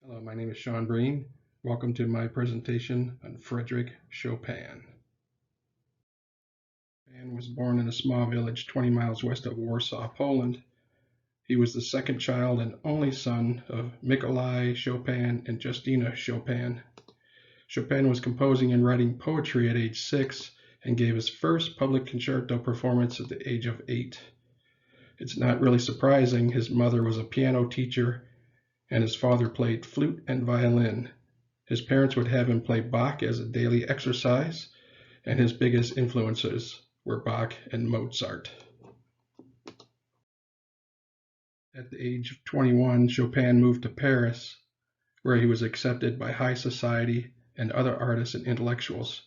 Hello, my name is Sean Breen. Welcome to my presentation on Frederick Chopin. Chopin was born in a small village 20 miles west of Warsaw, Poland. He was the second child and only son of Nikolai Chopin and Justina Chopin. Chopin was composing and writing poetry at age 6 and gave his first public concerto performance at the age of 8. It's not really surprising. His mother was a piano teacher and his father played flute and violin. His parents would have him play Bach as a daily exercise, and his biggest influences were Bach and Mozart. At the age of 21, Chopin moved to Paris, where he was accepted by high society and other artists and intellectuals.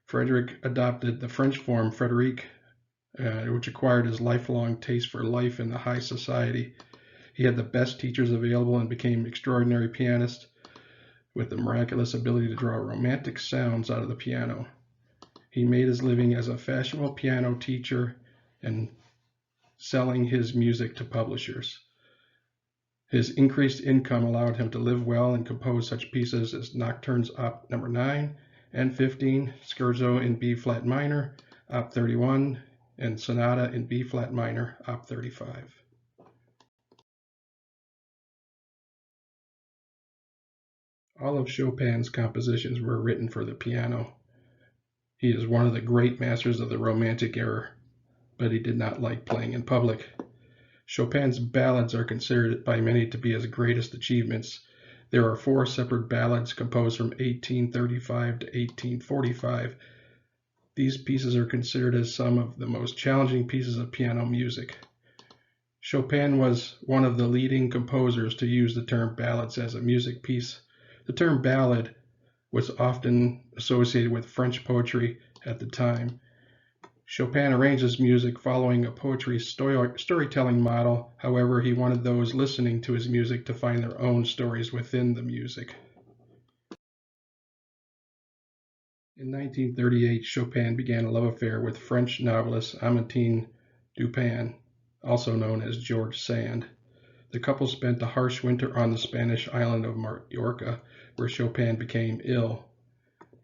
Frederick adopted the French form Frédéric, which acquired his lifelong taste for life in the high society. He had the best teachers available and became an extraordinary pianist with the miraculous ability to draw romantic sounds out of the piano. He made his living as a fashionable piano teacher and selling his music to publishers. His increased income allowed him to live well and compose such pieces as Nocturnes Op. No. 9 and 15, Scherzo in B flat minor, Op. 31, and Sonata in B flat minor, Op. 35. All of Chopin's compositions were written for the piano. He is one of the great masters of the Romantic era, but he did not like playing in public. Chopin's ballads are considered by many to be his greatest achievements. There are 4 separate ballads composed from 1835 to 1845. These pieces are considered as some of the most challenging pieces of piano music. Chopin was one of the leading composers to use the term ballads as a music piece. The term ballad was often associated with French poetry at the time. Chopin arranged his music following a poetry storytelling model. However, he wanted those listening to his music to find their own stories within the music. In 1938, Chopin began a love affair with French novelist Amandine Dupin, also known as George Sand. The couple spent a harsh winter on the Spanish island of Majorca, where Chopin became ill.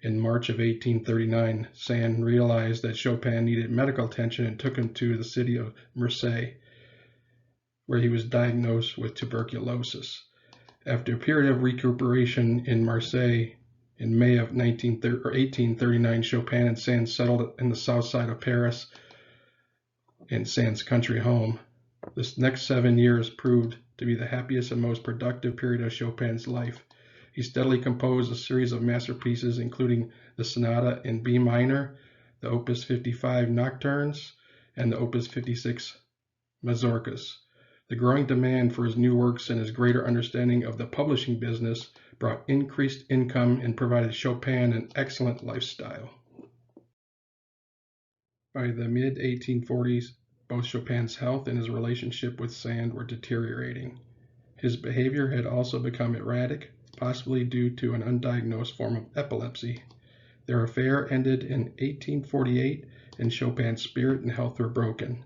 In March of 1839, Sand realized that Chopin needed medical attention and took him to the city of Marseille, where he was diagnosed with tuberculosis. After a period of recuperation in Marseille, in May of 1839, Chopin and Sand settled in the south side of Paris in Sand's country home. This next 7 years proved to be the happiest and most productive period of Chopin's life. He steadily composed a series of masterpieces, including the Sonata in B minor, the Opus 55 Nocturnes, and the Opus 56 Mazurkas. The growing demand for his new works and his greater understanding of the publishing business brought increased income and provided Chopin an excellent lifestyle. By the mid-1840s, both Chopin's health and his relationship with Sand were deteriorating. His behavior had also become erratic, possibly due to an undiagnosed form of epilepsy. Their affair ended in 1848, and Chopin's spirit and health were broken.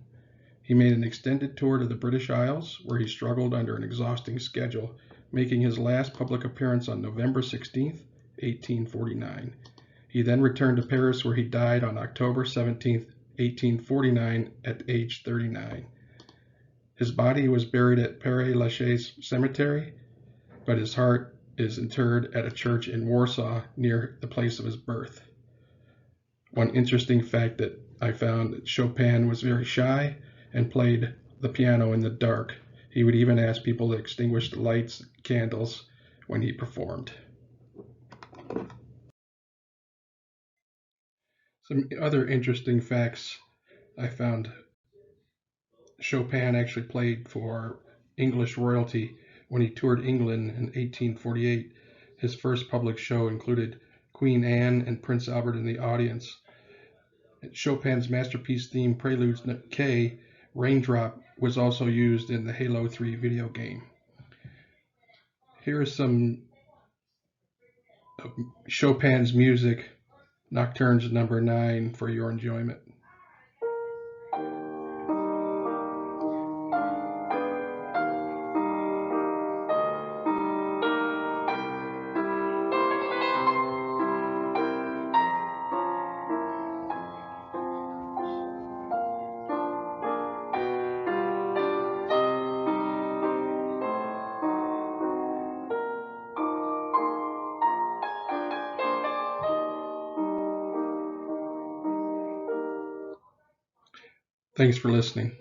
He made an extended tour to the British Isles, where he struggled under an exhausting schedule, making his last public appearance on November 16, 1849. He then returned to Paris, where he died on October 17, 1849, at age 39. His body was buried at Père-Lachaise Cemetery, but his heart is interred at a church in Warsaw near the place of his birth. One interesting fact that I found that Chopin was very shy and played the piano in the dark. He would even ask people to extinguish the lights, candles when he performed. Some other interesting facts I found: Chopin actually played for English royalty when he toured England in 1848. His first public show included Queen Anne and Prince Albert in the audience. Chopin's masterpiece theme Preludes K, Raindrop, was also used in the Halo 3 video game. Here is some of Chopin's music, Nocturnes No. 9, for your enjoyment. Thanks for listening.